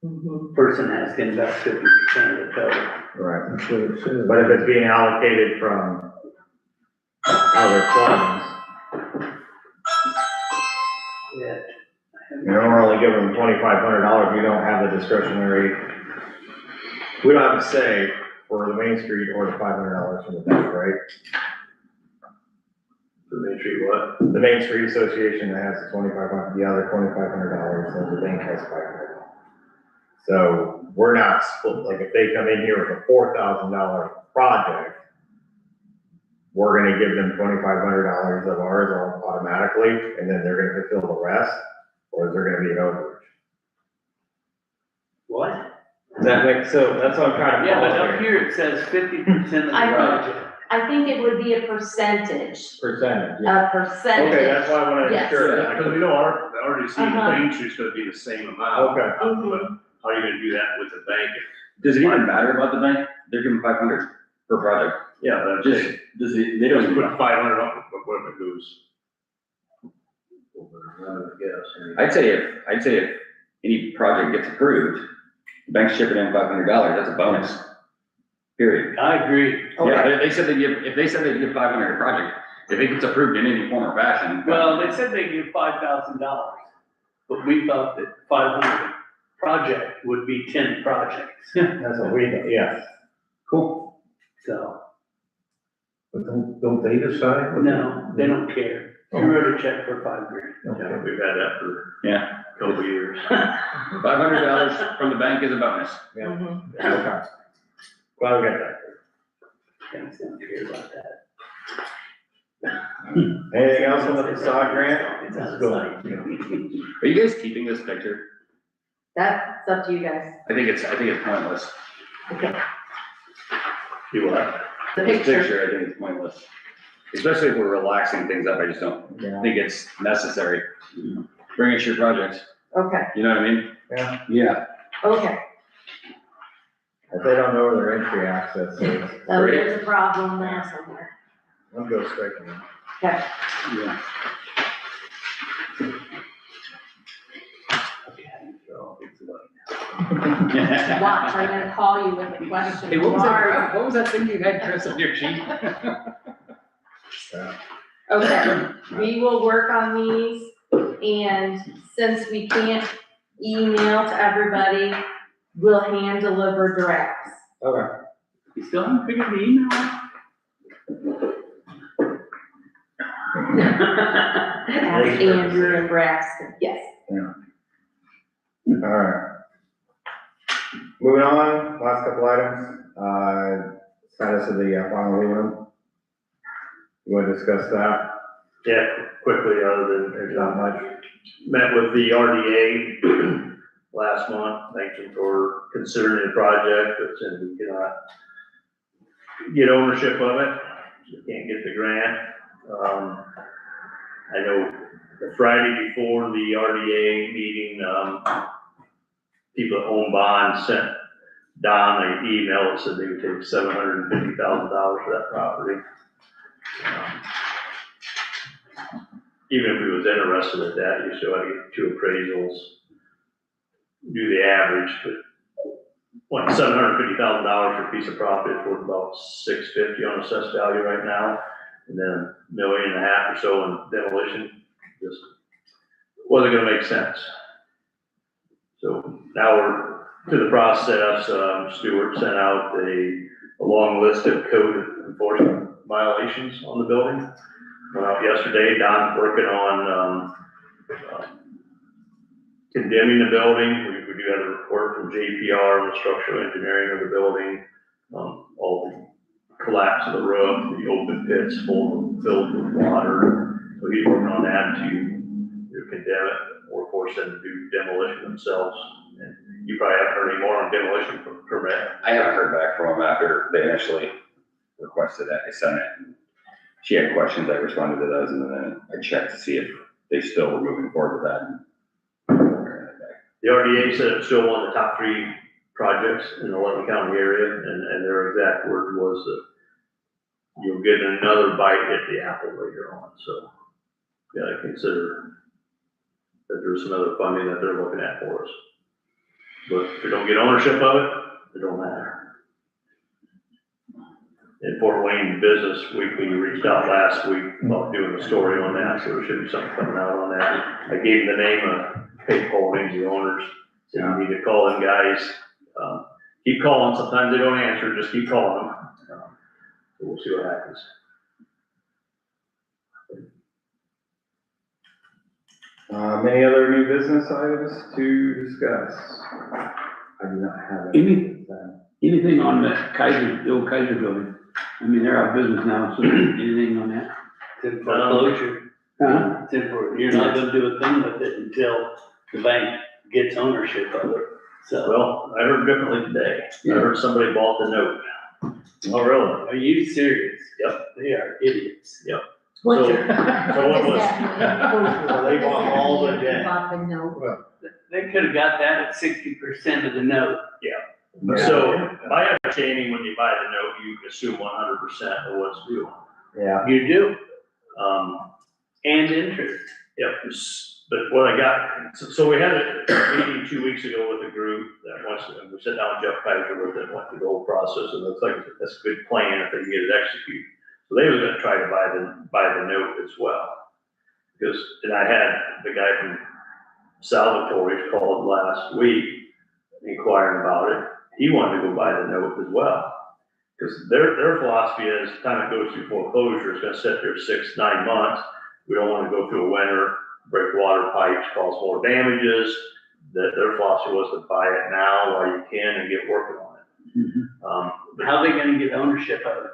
Mhm. the person has to invest 50% of the total. Right. That's what it says. But if it's being allocated from other funds, Yeah. you know, we're only giving them $2,500, we don't have the discretionary, we don't have a say for the Main Street or the $500 from the bank, right? The Main Street what? The Main Street Association has the 2,500, the other $2,500, and the bank has $500. So we're not split, like if they come in here with a $4,000 project, we're gonna give them $2,500 of ours automatically, and then they're gonna fulfill the rest, or is there gonna be an overage? What? Does that make, so that's what I'm trying to Yeah, but follow up here. here it says 50% of the I know. project. I think it would be a percentage, Percentage, yeah. a percentage. Okay, that's why I wanted to Yes. sure. Yeah, because we know already see the Uh-huh. Main Street's gonna be the same amount. Okay, But how are you gonna do that with the bank? Does it even matter about the bank? They're giving 500 per project. Yeah, but I'm Just, saying, does it, they don't just even, put 500 up, but what if it goes? I'd say if any project gets approved, the bank's chipping in $500, that's a bonus. Period. I agree. Yeah, they said they give, if they said they give 500 a project, if it gets approved in any form or fashion. Well, they said they give $5,000, but we thought that 500 project would be 10 projects. that's what we, yes. Cool. So, But don't they decide? what no, they don't care. You wrote a check for $5,000. Okay. Yeah, we've had that for Yeah. a couple of years. $500 from the bank is a bonus. Mhm. Okay. Glad we got that. Banks don't care about that. Anything else on the facade grant? It's out of Go. sight. Are you guys keeping this picture? That's up to you guys. I think it's pointless. Okay, You what? the This picture. I think it's pointless. Especially if we're relaxing things up, I just don't Yeah. think it's necessary. Bring us your projects, Okay, you know what I mean? Yeah, Yeah. okay. if they don't know where their entry access is, So Great. there's a problem there somewhere. I'm go straight to them. Okay, Yeah. watch, I'm gonna call you with a question Hey, what was tomorrow. that, what was that thing you had, Chris, on your sheet? Okay, we will work on these, and since we can't email to everybody, we'll hand deliver drafts. Okay. You still haven't figured the email out? Ask Andrew and Braxton, yes. All right. Moving on, last couple items, status of the final room. You want to discuss that? Yeah, quickly, other than there's not much. Met with the RDA last month, thanked them for considering the project, but since we cannot get ownership of it, we can't get the grant. I know the Friday before the RDA meeting, people at Home Bond sent Don an email that said they would take $750,000 for that property. Even if we was interested at that, you still had to get 2 appraisals do the average, but what, $750,000 for a piece of property is worth about $650 on assessed value right now. And then $1.5 million or so in demolition, just wasn't gonna make sense. So now we're to the process. Stuart sent out a long list of code enforcement violations on the building. Went out yesterday. Don's working on condemning the building. We do have a report from JPR on the structural engineering of the building, all the collapse of the roof, the open pits filled with water. So he's working on that to condemn it or force them to do demolition themselves. And you probably haven't heard any more on demolition permit. I haven't heard back from them after they initially requested that. I sent it. She had questions, I responded to those, and then I checked to see if they still were moving forward with that. The RDA said it's still one of the top 3 projects in the 11 county area, and their exact word was that you'll get another bite at the apple later on. So, yeah, I consider that there's some other funding that they're looking at for us. But if we don't get ownership of it, it don't matter. In Fort Wayne Business Weekly, we reached out last week about doing a story on that, so there should be something coming out on that. I gave them the name of Page Holdings, the owners, said you need to call them guys. Keep calling, sometimes they don't answer, just keep calling them. So we'll see what happens. Any other new business items to discuss? I do not have any. Anything on the old Kaiser building? I mean, they're out of business now, so anything on that? It's in foreclosure. It's in for, you're not gonna do a thing with it until the bank gets ownership of it. So, Well, I heard differently today. I heard somebody bought the note. Oh, really? are you serious? Yep. They are idiots. Yep. What So- does so what was- that mean? So they bought all the debt. Bought the note. They could have got that at 60% of the note. So my understanding, when you buy the note, you assume 100% of what's due. Yeah. You do. And interest. Yep, but what I got, so we had a meeting 2 weeks ago with a group that wants to, we sat down with Jeff Kaiser with it, went through the whole process, and it looks like that's a good plan if they can get it executed. So they were gonna try to buy the note as well. Because, and I had the guy from Salvatore called last week inquiring about it. He wanted to go buy the note as well. Because their philosophy is, time it goes through foreclosure, it's gonna sit there 6-9 months. We don't wanna go through a winter, break water pipes, cause more damages. That their philosophy was to buy it now while you can and get working on it. How are they gonna get ownership of it?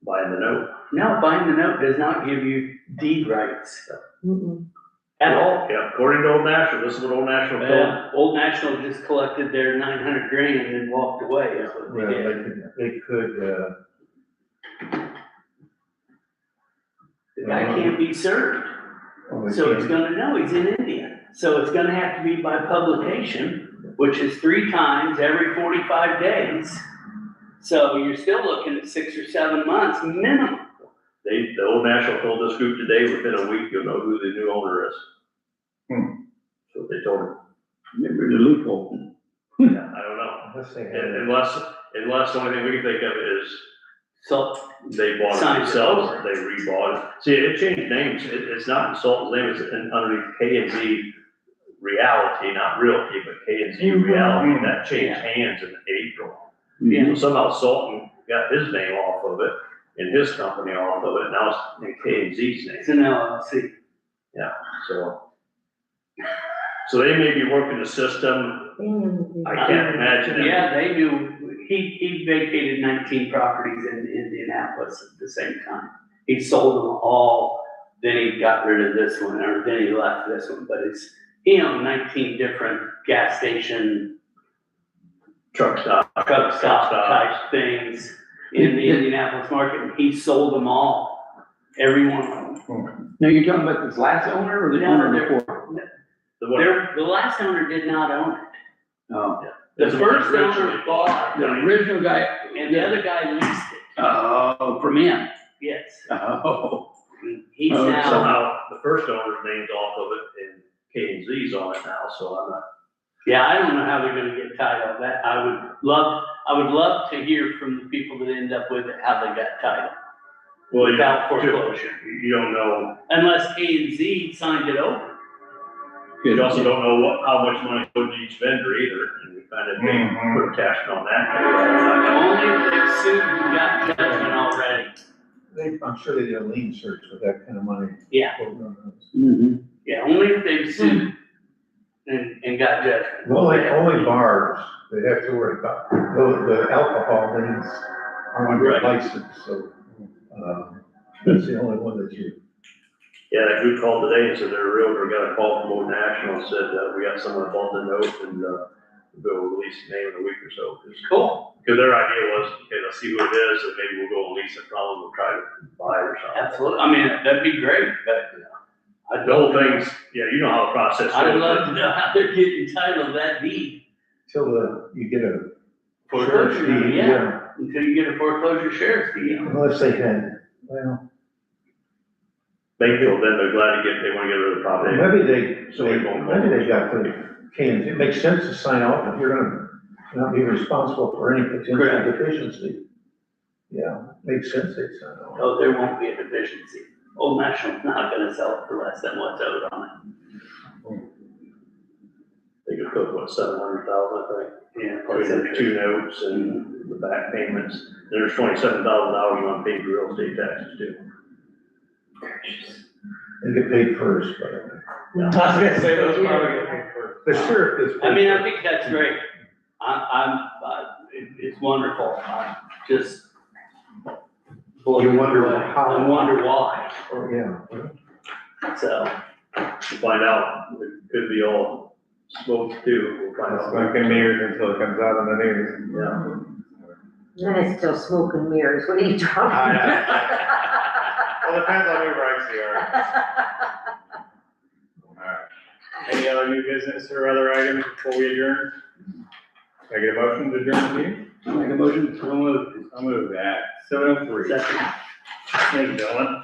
Buying the note. No, buying the note does not give you deed rights Mm-mm. at all. Yeah, according to Old National, this is what Old National told. Old National just collected their 900 grand and then walked away, is what Well, they did. they could, The guy can't be served, oh, they so it's can't. gonna know he's in India. So it's gonna have to be by publication, which is 3 times every 45 days. So you're still looking at 6 or 7 months minimum. The Old National told this group today, within a week, you'll know who the new owner is. So they told him. Maybe the loophole. I don't know. Unless they have. Unless the only thing we can think of is So, they bought it Signed it themselves, over. they rebought it. See, it changed names. It's not in Sultan's name, it's underneath K&Z Realty, not Realty, but K&Z Realty. That changed hands in April. So somehow Sultan got his name off of it and his company off of it. Now it's in K&Z's name. it's an LLC. So they may be working the system. I can't imagine it. Yeah, they do. He vacated 19 properties in Indianapolis at the same time. He sold them all, then he got rid of this one, or then he left this one, but he owned 19 different gas station, Truck stop. truck stop type things in the Indianapolis market, and he sold them all, every one of them. Now, you're talking about this last owner or the owner before? The one- The last owner did not own it. Oh, The This first was owner originally bought the original guy. it, and the other guy leased it. Oh, from him. Yes. Oh. He's Oh, now, Somehow, the first owner's name's off of it, and K and Z's on it now, so I'm not. Yeah, I don't know how they're gonna get title. That, I would love to hear from the people that end up with it, how they got title. Well, Without foreclosure, You don't know, unless K and Z signed it over. you also don't know how much money goes to each vendor either, and we kind of put a cash on that. Only if they've sued and got judgment already. I'm sure they did a lien search with that kind of money. Yeah. Mm-hmm. Yeah, only if they've sued and got judgment. Only bars, they have to worry about, the alcohol liens are under Right. license, so, that's the only one that you. Yeah, that group called today and said their realtor got a call from Old National and said, we got someone bought the note and, we'll release the name in a week or so. Cool. Because their idea was, okay, let's see who it is, and maybe we'll go and lease it from them, we'll try to buy it or something. Absolutely. I mean, that'd be great, but The whole thing's, yeah, you know how the process goes. I'd love to know how they're getting title of that deed. Till you get a. Foreclosure, sheriff's deed, yeah. Until you get a foreclosure sheriff's deed. Unless they had, well, They feel then they're glad to they want to get rid of the property. maybe they got the cans, it makes sense to sign off if you're gonna not be responsible for any potential Correct. deficiency. Yeah, makes sense they sign off. Oh, there won't be a deficiency. Old National's not gonna sell it for less than what's owed on it. They could put, what, 700,000, I think, Yeah. between the two notes and the back payments. There's $27,000 on paid real estate taxes too. They get paid first, but. I was gonna say, those probably get paid first. The sheriff is. I mean, I think that's great. It's wonderful. I just. You wonder how. I wonder why, Oh, yeah. so. We'll find out, it could be all smoke too, we'll find out. Smoke and mirrors until it comes out in the news. Yeah. Then it's still smoke and mirrors, what are you talking I know. about? Well, depends on who writes the article. Alright. Any other new business or other items before we adjourn? Can I get a motion to adjourn the meeting? I'll make a motion. I'll move that. 7:03. Second. Thank you, gentlemen.